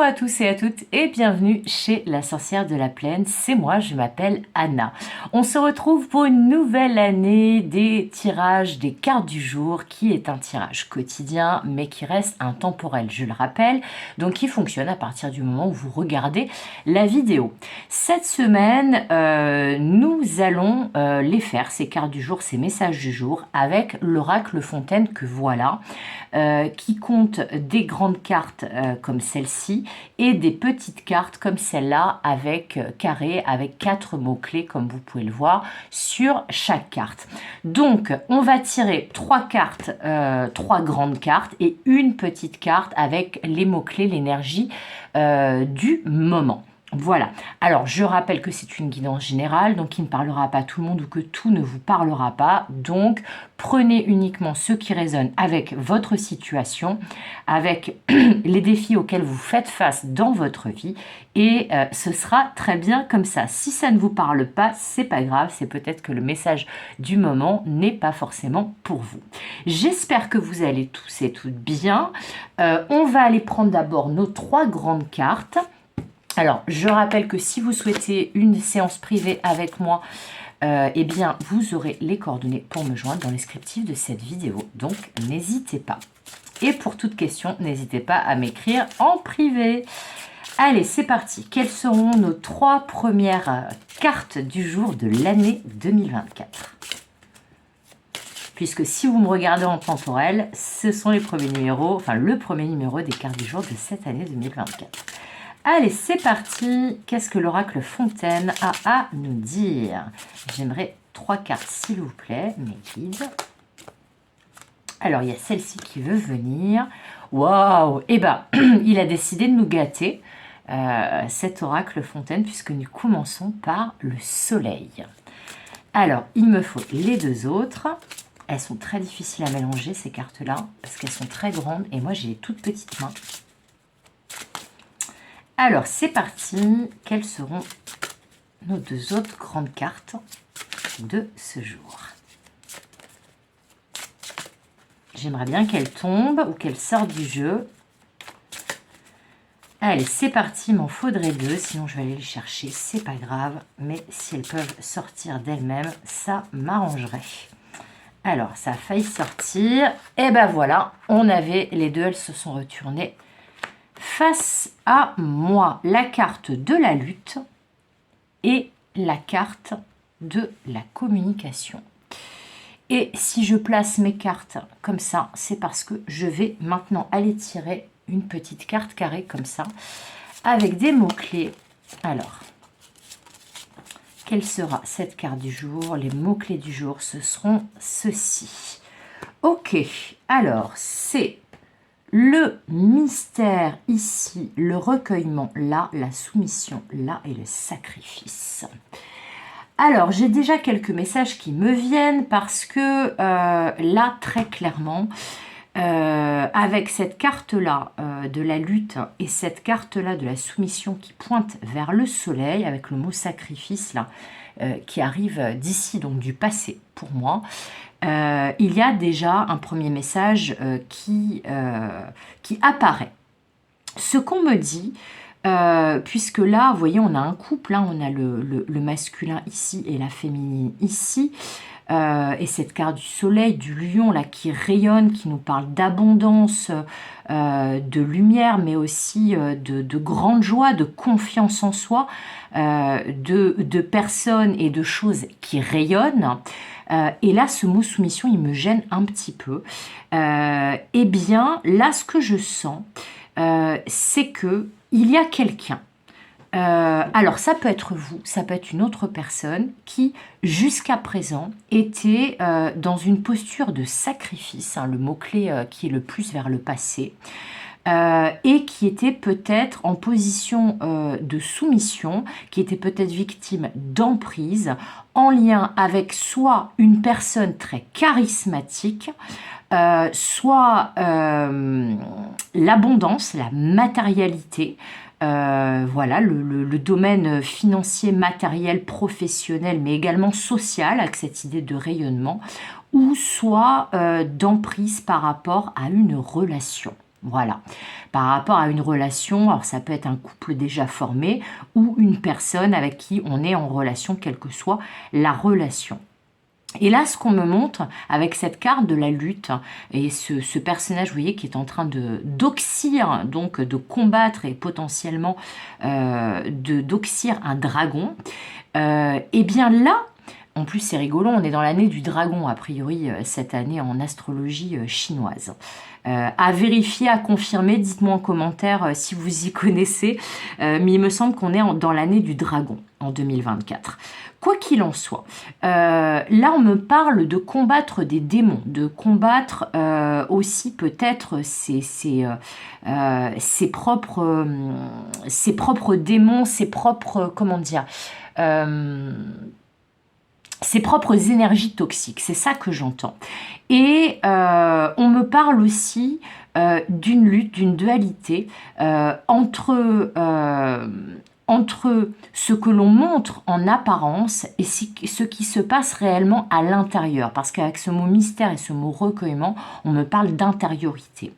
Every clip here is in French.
à tous et à toutes et bienvenue chez la sorcière de la plaine, c'est moi, je m'appelle Anna. On se retrouve pour une nouvelle année des tirages des cartes du jour qui est un tirage quotidien mais qui reste intemporel, je le rappelle, donc qui fonctionne à partir du moment où vous regardez la vidéo. Cette semaine, nous allons les faire, ces cartes du jour, ces messages du jour, avec l'oracle Fontaine que voilà, qui compte des grandes cartes comme celle-ci et des petites cartes comme celle-là avec carré, avec 4 mots-clés comme vous pouvez le voir sur chaque carte. Donc on va tirer 3 cartes, 3 grandes cartes et une petite carte avec les mots-clés, l'énergie du moment. Voilà, alors je rappelle que c'est une guidance générale, donc qui ne parlera pas à tout le monde ou que tout ne vous parlera pas. Donc prenez uniquement ce qui résonne avec votre situation, avec les défis auxquels vous faites face dans votre vie et ce sera très bien comme ça. Si ça ne vous parle pas, c'est pas grave, c'est peut-être que le message du moment n'est pas forcément pour vous. J'espère que vous allez tous et toutes bien. On va aller prendre d'abord nos 3 grandes cartes. Alors, je rappelle que si vous souhaitez une séance privée avec moi, eh bien, vous aurez les coordonnées pour me joindre dans le descriptif de cette vidéo. Donc, n'hésitez pas. Et pour toute question, n'hésitez pas à m'écrire en privé. Allez, c'est parti. Quelles seront nos 3 premières cartes du jour de l'année 2024 ? Puisque si vous me regardez en temporel, ce sont les premiers numéros, enfin le premier numéro des cartes du jour de cette année 2024. Allez, c'est parti. Qu'est-ce que l'oracle Fontaine a à nous dire? J'aimerais 3 cartes, s'il vous plaît, mes guides. Alors, il y a celle-ci qui veut venir. Waouh! Eh ben, il a décidé de nous gâter, cet oracle Fontaine, puisque nous commençons par le soleil. Alors, il me faut les 2 autres. Elles sont très difficiles à mélanger, ces cartes-là, parce qu'elles sont très grandes, et moi, j'ai les toutes petites mains. Alors, c'est parti. Quelles seront nos 2 autres grandes cartes de ce jour? J'aimerais bien qu'elles tombent ou qu'elles sortent du jeu. Allez, c'est parti. Il m'en faudrait 2, sinon je vais aller les chercher. C'est pas grave, mais si elles peuvent sortir d'elles-mêmes, ça m'arrangerait. Alors, ça a failli sortir. Et ben voilà, on avait les 2, elles se sont retournées face à moi, la carte de la lutte et la carte de la communication. Et si je place mes cartes comme ça, c'est parce que je vais maintenant aller tirer une petite carte carrée comme ça, avec des mots-clés. Alors, quelle sera cette carte du jour? Les mots-clés du jour, ce seront ceux-ci. Ok, alors c'est le mystère ici, le recueillement là, la soumission là et le sacrifice. Alors, j'ai déjà quelques messages qui me viennent parce que là, très clairement, avec cette carte-là de la lutte et cette carte-là de la soumission qui pointe vers le soleil, avec le mot sacrifice là, qui arrive d'ici, donc du passé pour moi, il y a déjà un premier message qui apparaît. Ce qu'on me dit, puisque là, vous voyez, on a un couple, hein, on a le masculin ici et la féminine ici, et cette carte du soleil, du lion, là, qui rayonne, qui nous parle d'abondance, de lumière, mais aussi de grande joie, de confiance en soi, de personnes et de choses qui rayonnent. Et là, ce mot soumission, il me gêne un petit peu. Eh bien, là, ce que je sens, c'est que il y a quelqu'un. Alors, ça peut être vous, ça peut être une autre personne qui, jusqu'à présent, était dans une posture de sacrifice, hein, le mot-clé qui est le plus vers le passé, et qui était peut-être en position de soumission, qui était peut-être victime d'emprise, en lien avec soit une personne très charismatique, soit l'abondance, la matérialité, voilà, le domaine financier, matériel, professionnel, mais également social, avec cette idée de rayonnement, ou soit d'emprise par rapport à une relation. Voilà. Par rapport à une relation, alors ça peut être un couple déjà formé ou une personne avec qui on est en relation, quelle que soit la relation. Et là, ce qu'on me montre avec cette carte de la lutte et ce personnage, vous voyez, qui est en train d'oxyre, donc de combattre et potentiellement d'oxyre un dragon, et bien là, en plus c'est rigolo, on est dans l'année du dragon, a priori, cette année en astrologie chinoise. À vérifier, à confirmer, dites-moi en commentaire si vous y connaissez, mais il me semble qu'on est dans l'année du dragon en 2024. Quoi qu'il en soit, là on me parle de combattre des démons, de combattre aussi peut-être ses propres démons, ses propres, comment dire, ses propres énergies toxiques, c'est ça que j'entends. Et on me parle aussi d'une lutte, d'une dualité entre ce que l'on montre en apparence et ce qui se passe réellement à l'intérieur. Parce qu'avec ce mot mystère et ce mot recueillement, on me parle d'intériorité.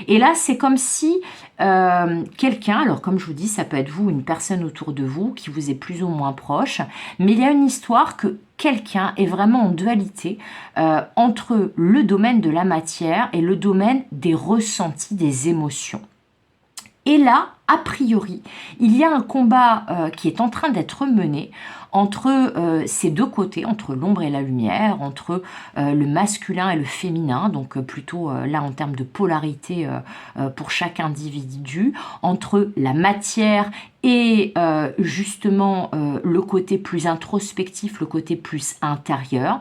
Et là, c'est comme si quelqu'un, alors comme je vous dis, ça peut être vous, une personne autour de vous qui vous est plus ou moins proche, mais il y a une histoire que quelqu'un est vraiment en dualité entre le domaine de la matière et le domaine des ressentis, des émotions. Et là, a priori, il y a un combat qui est en train d'être mené entre ces deux côtés, entre l'ombre et la lumière, entre le masculin et le féminin, donc plutôt là en termes de polarité pour chaque individu, entre la matière et justement le côté plus introspectif, le côté plus intérieur.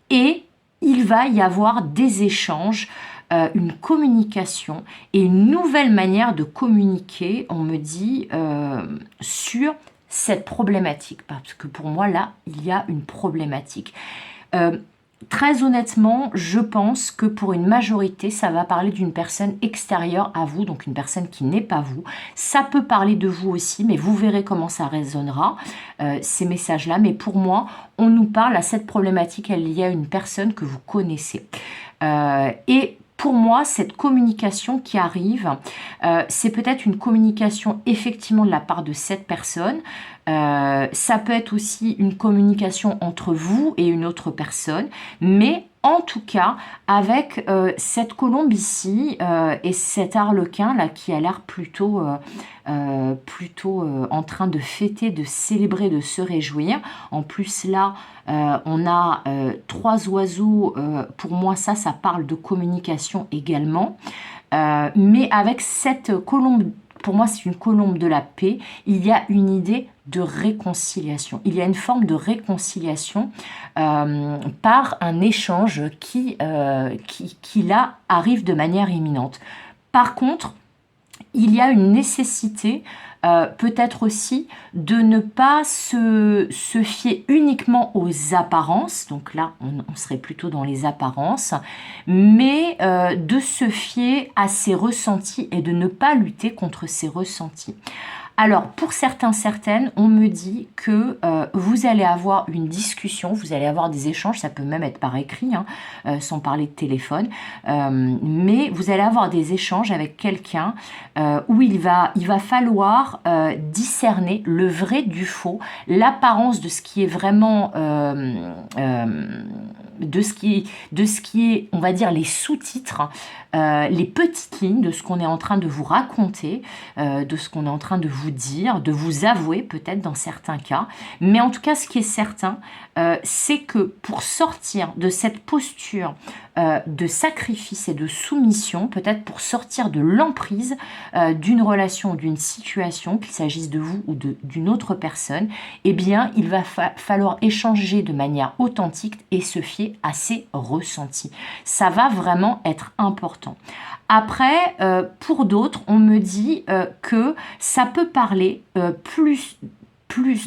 Et il va y avoir des échanges, une communication et une nouvelle manière de communiquer, on me dit, sur cette problématique. Parce que pour moi, là, il y a une problématique. Très honnêtement, je pense que pour une majorité, ça va parler d'une personne extérieure à vous, donc une personne qui n'est pas vous. Ça peut parler de vous aussi, mais vous verrez comment ça résonnera, ces messages-là. Mais pour moi, on nous parle à cette problématique, il y a une personne que vous connaissez. Et pour moi, cette communication qui arrive, c'est peut-être une communication effectivement de la part de cette personne. Ça peut être aussi une communication entre vous et une autre personne, mais en tout cas, avec cette colombe ici et cet arlequin là qui a l'air plutôt en train de fêter, de célébrer, de se réjouir. En plus là, on a 3 oiseaux. Pour moi, ça parle de communication également. Mais avec cette colombe, pour moi, c'est une colombe de la paix. Il y a une idée de réconciliation. Il y a une forme de réconciliation par un échange qui là arrive de manière imminente. Par contre, il y a une nécessité peut-être aussi de ne pas se fier uniquement aux apparences, donc là on serait plutôt dans les apparences, mais de se fier à ses ressentis et de ne pas lutter contre ses ressentis. Alors, pour certains, certaines, on me dit que vous allez avoir une discussion, vous allez avoir des échanges, ça peut même être par écrit, hein, sans parler de téléphone, mais vous allez avoir des échanges avec quelqu'un où il va falloir discerner le vrai du faux, l'apparence de ce qui est vraiment... de ce qui est, on va dire, les sous-titres, les petites lignes de ce qu'on est en train de vous raconter, de ce qu'on est en train de vous dire, de vous avouer peut-être dans certains cas. Mais en tout cas, ce qui est certain, c'est que pour sortir de cette posture de sacrifice et de soumission, peut-être pour sortir de l'emprise d'une relation, d'une situation, qu'il s'agisse de vous ou d'une autre personne, eh bien, il va falloir échanger de manière authentique et se fier à ses ressentis. Ça va vraiment être important. Après, pour d'autres, on me dit que ça peut parler plus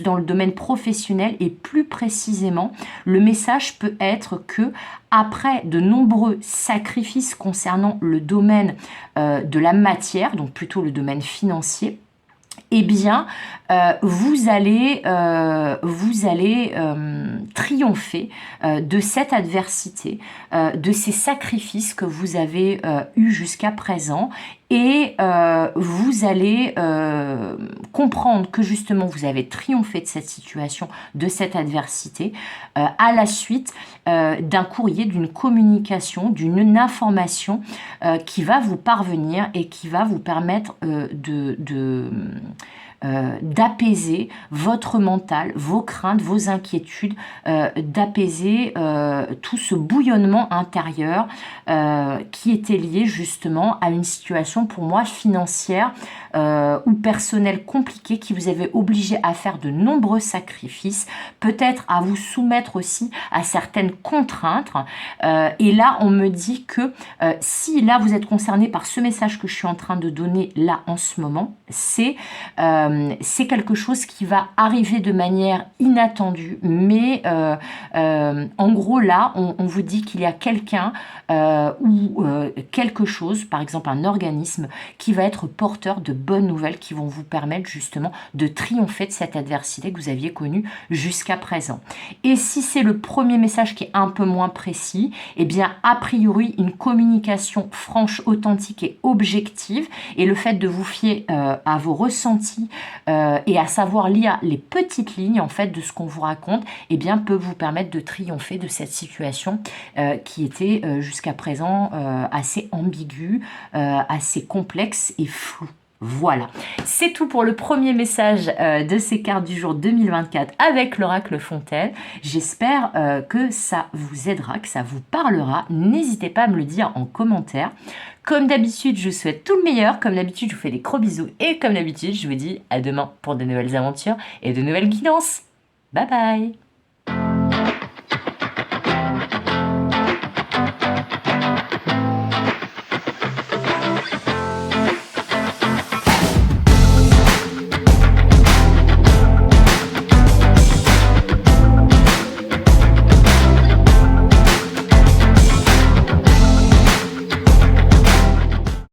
dans le domaine professionnel et plus précisément, le message peut être que après de nombreux sacrifices concernant le domaine de la matière, donc plutôt le domaine financier, eh bien, vous allez triompher de cette adversité, de ces sacrifices que vous avez eus jusqu'à présent, et vous allez comprendre que justement vous avez triomphé de cette situation, de cette adversité, à la suite d'un courrier, d'une communication, d'une information qui va vous parvenir et qui va vous permettre d'apaiser votre mental, vos craintes, vos inquiétudes, d'apaiser tout ce bouillonnement intérieur qui était lié justement à une situation pour moi financière ou personnelle compliquée qui vous avait obligé à faire de nombreux sacrifices, peut-être à vous soumettre aussi à certaines contraintes. Et là, on me dit que si là vous êtes concerné par ce message que je suis en train de donner là en ce moment, c'est quelque chose qui va arriver de manière inattendue, mais en gros là, on vous dit qu'il y a quelqu'un ou quelque chose, par exemple un organisme, qui va être porteur de bonnes nouvelles qui vont vous permettre justement de triompher de cette adversité que vous aviez connue jusqu'à présent. Et si c'est le premier message qui est un peu moins précis, eh bien a priori une communication franche, authentique et objective, et le fait de vous fier à vos ressentis et à savoir lire les petites lignes en fait de ce qu'on vous raconte, eh bien peut vous permettre de triompher de cette situation qui était jusqu'à présent assez ambiguë, assez complexe et floue. Voilà, c'est tout pour le premier message de ces cartes du jour 2024 avec l'oracle Fontaine. J'espère que ça vous aidera, que ça vous parlera. N'hésitez pas à me le dire en commentaire. Comme d'habitude, je vous souhaite tout le meilleur. Comme d'habitude, je vous fais des gros bisous. Et comme d'habitude, je vous dis à demain pour de nouvelles aventures et de nouvelles guidances. Bye bye!